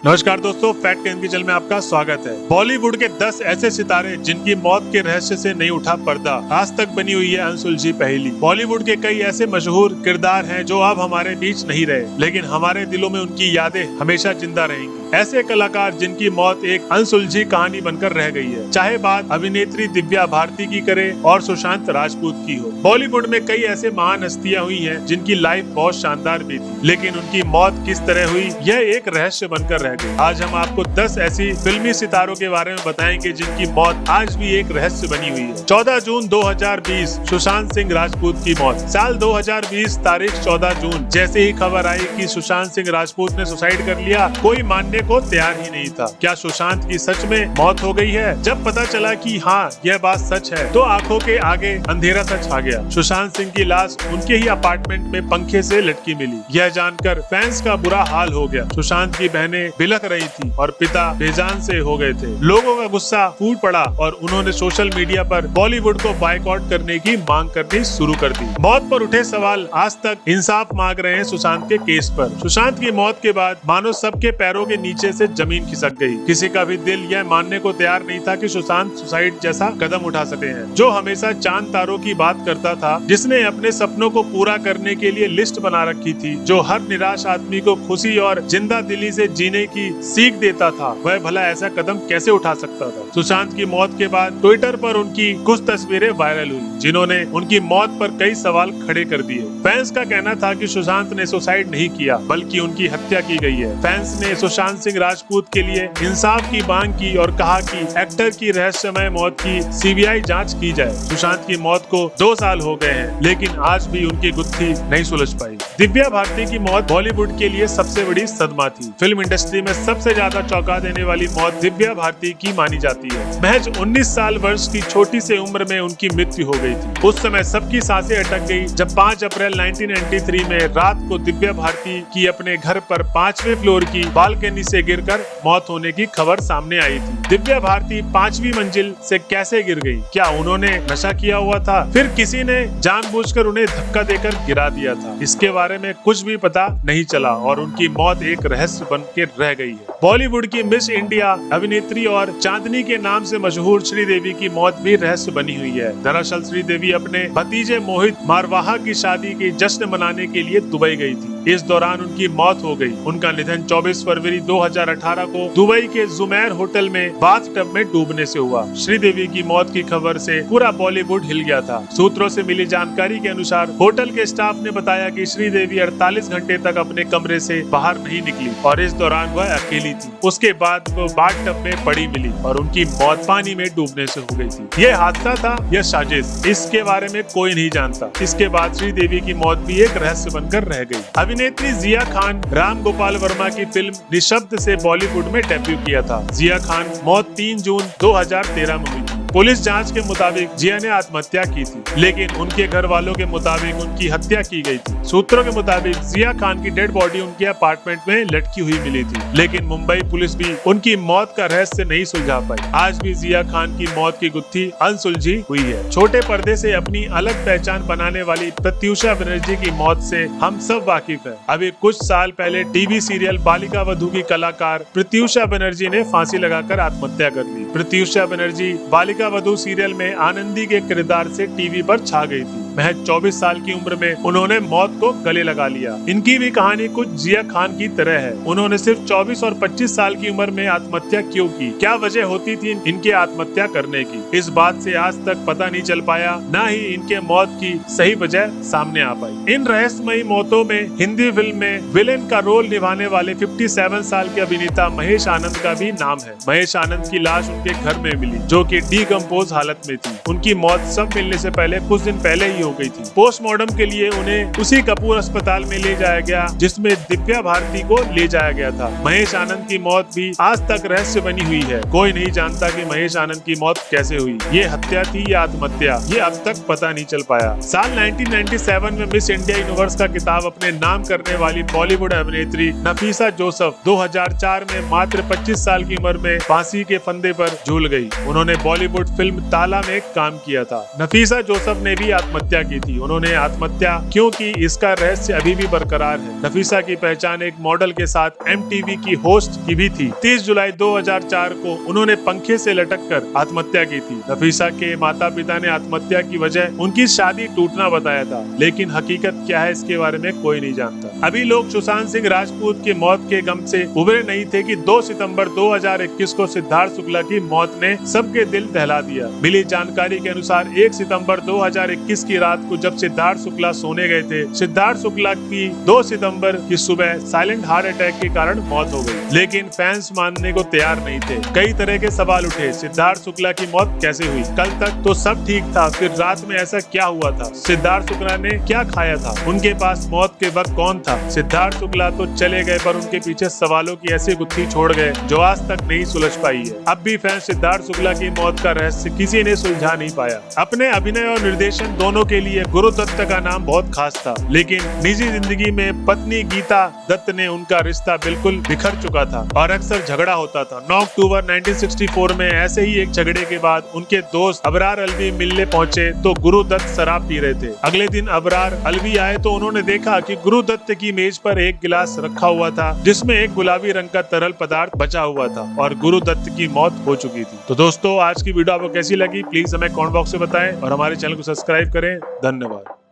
नमस्कार दोस्तों, fact and kitchen में आपका स्वागत है। बॉलीवुड के 10 ऐसे सितारे जिनकी मौत के रहस्य से नहीं उठा पर्दा, आज तक बनी हुई है अनसुलझी पहेली। बॉलीवुड के कई ऐसे मशहूर किरदार हैं जो अब हमारे बीच नहीं रहे, लेकिन हमारे दिलों में उनकी यादें हमेशा जिंदा रहेंगी। ऐसे कलाकार जिनकी मौत एक अनसुलझी कहानी बनकर रह गई है, चाहे बात अभिनेत्री दिव्या भारती की करे और सुशांत राजपूत की हो। बॉलीवुड में कई ऐसे महान हस्तियां हुई हैं जिनकी लाइफ बहुत शानदार भी थी, लेकिन उनकी मौत किस तरह हुई यह एक रहस्य बनकर रह गई। आज हम आपको 10 ऐसी फिल्मी सितारों के बारे में बताएंगे जिनकी मौत आज भी एक रहस्य बनी हुई है। 14 जून 2020 सुशांत सिंह राजपूत की मौत। साल 2020 तारीख 14 जून जैसे ही खबर आई कि सुशांत सिंह राजपूत ने सुसाइड कर लिया, कोई मानने को तैयार ही नहीं था। क्या सुशांत की सच में मौत हो गई है? जब पता चला कि हाँ यह बात सच है, तो आंखों के आगे अंधेरा सा छा गया। सुशांत सिंह की लाश उनके ही अपार्टमेंट में पंखे से लटकी मिली। यह जानकर फैंस का बुरा हाल हो गया। सुशांत की बहनें बिलख रही थी और पिता बेजान से हो गए थे। लोगों का गुस्सा फूट पड़ा और उन्होंने सोशल मीडिया पर बॉलीवुड को बायकॉट करने की मांग करनी शुरू कर दी। मौत पर उठे सवाल आज तक इंसाफ मांग रहे हैं सुशांत के केस पर। सुशांत की मौत के बाद मानो सबके पैरों के नीचे से जमीन खिसक गई। किसी का भी दिल यह मानने को तैयार नहीं था कि सुशांत सुसाइड जैसा कदम उठा सकते हैं। जो हमेशा चांद तारों की बात करता था, जिसने अपने सपनों को पूरा करने के लिए लिस्ट बना रखी थी, जो हर निराश आदमी को खुशी और जिंदा दिली से जीने की सीख देता था, वह भला ऐसा कदम कैसे उठा सकता था? सुशांत की मौत के बाद ट्विटर पर उनकी कुछ तस्वीरें वायरल हुई, जिन्होंने उनकी मौत पर कई सवाल खड़े कर दिए। फैंस का कहना था कि सुशांत ने सुसाइड नहीं किया, बल्कि उनकी हत्या की गई है। फैंस ने सुशांत सिंह राजपूत के लिए इंसाफ की मांग की और कहा कि एक्टर की रहस्यमय मौत की सीबीआई जांच की जाए। सुशांत की मौत को 2 साल हो गए हैं, लेकिन आज भी उनकी गुत्थी नहीं सुलझ पाई। दिव्या भारती की मौत बॉलीवुड के लिए सबसे बड़ी सदमा थी। फिल्म इंडस्ट्री में सबसे ज्यादा चौंका देने वाली मौत दिव्या भारती की मानी जाती है। महज 19 साल वर्ष की छोटी सी उम्र में उनकी मृत्यु हो गई थी। उस समय सबकी सांसें अटक गई जब 5 अप्रैल 1993 में रात को दिव्या भारती की अपने घर पर 5वें फ्लोर की बालकनी से गिरकर मौत होने की खबर सामने आई थी। दिव्या भारती 5वीं मंजिल से कैसे गिर गई? क्या उन्होंने नशा किया हुआ था? फिर किसी ने जानबूझकर उन्हें धक्का देकर गिरा दिया था? इसके बारे में कुछ भी पता नहीं चला और उनकी मौत एक रहस्य बन के रह गई है। बॉलीवुड की मिस इंडिया अभिनेत्री और चांदनी के नाम से मशहूर श्रीदेवी की मौत भी रहस्य बनी हुई है। दरअसल श्रीदेवी अपने भतीजे मोहित मारवाहा की शादी के जश्न मनाने के लिए दुबई गई थी। इस दौरान उनकी मौत हो गई। उनका निधन 24 फरवरी 2018 को दुबई के जुमैर होटल में बाथटब में डूबने से हुआ। श्रीदेवी की मौत की खबर से पूरा बॉलीवुड हिल गया था। सूत्रों से मिली जानकारी के अनुसार होटल के स्टाफ ने बताया कि श्रीदेवी 48 घंटे तक अपने कमरे से बाहर नहीं निकली और इस दौरान वह अकेली थी। उसके बाद वो बाथटब में पड़ी मिली और उनकी मौत पानी में डूबने से हो गई थी। ये हादसा था या साजिश, इसके बारे में कोई नहीं जानता। इसके बाद श्रीदेवी की मौत भी एक रहस्य बनकर रह गई। अभिनेत्री जिया खान राम गोपाल वर्मा की फिल्म निशब्द से बॉलीवुड में डेब्यू किया था। जिया खान मौत 3 जून 2013 में हुई थी। पुलिस जांच के मुताबिक जिया ने आत्महत्या की थी, लेकिन उनके घर वालों के मुताबिक उनकी हत्या की गई थी। सूत्रों के मुताबिक जिया खान की डेड बॉडी उनके अपार्टमेंट में लटकी हुई मिली थी, लेकिन मुंबई पुलिस भी उनकी मौत का रहस्य नहीं सुलझा पाई। आज भी जिया खान की मौत की गुत्थी अनसुलझी हुई है। छोटे पर्दे से अपनी अलग पहचान बनाने वाली प्रत्यूषा बनर्जी की मौत से हम सब वाकिफ है। अभी कुछ साल पहले टीवी सीरियल बालिका वधू की कलाकार प्रत्यूषा बनर्जी ने फांसी लगाकर आत्महत्या कर ली। प्रत्यूषा बनर्जी बालिका वधू सीरियल में आनंदी के किरदार से टीवी पर छा गई थी। महज 24 साल की उम्र में उन्होंने मौत को गले लगा लिया। इनकी भी कहानी कुछ जिया खान की तरह है। उन्होंने सिर्फ 24 और 25 साल की उम्र में आत्महत्या क्यों की? क्या वजह होती थी इनके आत्महत्या करने की? इस बात से आज तक पता नहीं चल पाया, न ही इनके मौत की सही वजह सामने आ पाई। इन रहस्यमयी मौतों में हिंदी फिल्म में विलेन का रोल निभाने वाले 57 साल के अभिनेता महेश आनंद का भी नाम है। महेश आनंद की लाश उनके घर में मिली, जो कि डिकम्पोज हालत में थी। उनकी मौत सब मिलने से पहले कुछ दिन पहले ही हो गई थी। पोस्टमार्टम के लिए उन्हें उसी कपूर अस्पताल में ले जाया गया जिसमें दिव्या भारती को ले जाया गया था। महेश आनंद की मौत भी आज तक रहस्य बनी हुई है। कोई नहीं जानता कि महेश आनंद की मौत कैसे हुई। ये हत्या थी या आत्महत्या, ये अब तक पता नहीं चल पाया। साल 1997 में मिस इंडिया यूनिवर्स का खिताब अपने नाम करने वाली बॉलीवुड अभिनेत्री नफीसा जोसेफ 2004 में मात्र 25 साल की उम्र में फांसी के फंदे पर झूल गई। उन्होंने बॉलीवुड फिल्म ताला में काम किया था। नफीसा जोसेफ ने भी आत्महत्या आत्महत्या की थी। उन्होंने आत्महत्या क्यों की, इसका रहस्य अभी भी बरकरार है। नफीसा की पहचान एक मॉडल के साथ MTV की होस्ट की भी थी। 30 जुलाई 2004 को उन्होंने पंखे से लटक कर आत्महत्या की थी। नफीसा के माता पिता ने आत्महत्या की वजह उनकी शादी टूटना बताया था, लेकिन हकीकत क्या है इसके बारे में कोई नहीं जानता। अभी लोग सुशांत सिंह राजपूत की मौत के गम से उबरे नहीं थे कि 2 सितंबर 2021 को सिद्धार्थ शुक्ला की मौत ने सबके दिल दहला दिया। मिली जानकारी के अनुसार 1 सितंबर 2021 की रात को जब सिद्धार्थ शुक्ला सोने गए थे, सिद्धार्थ शुक्ला की 2 सितंबर की सुबह साइलेंट हार्ट अटैक के कारण मौत हो गई। लेकिन फैंस मानने को तैयार नहीं थे। कई तरह के सवाल उठे, सिद्धार्थ शुक्ला की मौत कैसे हुई? कल तक तो सब ठीक था, फिर रात में ऐसा क्या हुआ था? सिद्धार्थ शुक्ला ने क्या खाया था? उनके पास मौत के वक्त कौन था? सिद्धार्थ शुक्ला तो चले गए, पर उनके पीछे सवालों की ऐसी गुत्थी छोड़ गए जो आज तक नहीं सुलझ पाई है। अब भी फैंस सिद्धार्थ शुक्ला की मौत का रहस्य किसी ने सुलझा नहीं पाया। अपने अभिनय और निर्देशन दोनों के लिए गुरु दत्त का नाम बहुत खास था, लेकिन निजी जिंदगी में पत्नी गीता दत्त ने उनका रिश्ता बिल्कुल बिखर चुका था और अक्सर झगड़ा होता था। 9 अक्टूबर 1964 में ऐसे ही एक झगड़े के बाद उनके दोस्त अबरार अलवी मिलने पहुंचे तो गुरु दत्त शराब पी रहे थे। अगले दिन अबरार अलवी आए तो उन्होंने देखा कि गुरु दत्त की मेज पर एक गिलास रखा हुआ था जिसमें एक गुलाबी रंग का तरल पदार्थ बचा हुआ था और गुरु दत्त की मौत हो चुकी थी। तो दोस्तों, आज की वीडियो आपको कैसी लगी प्लीज हमें कमेंट बॉक्स में बताएं और हमारे चैनल को सब्सक्राइब करें। धन्यवाद।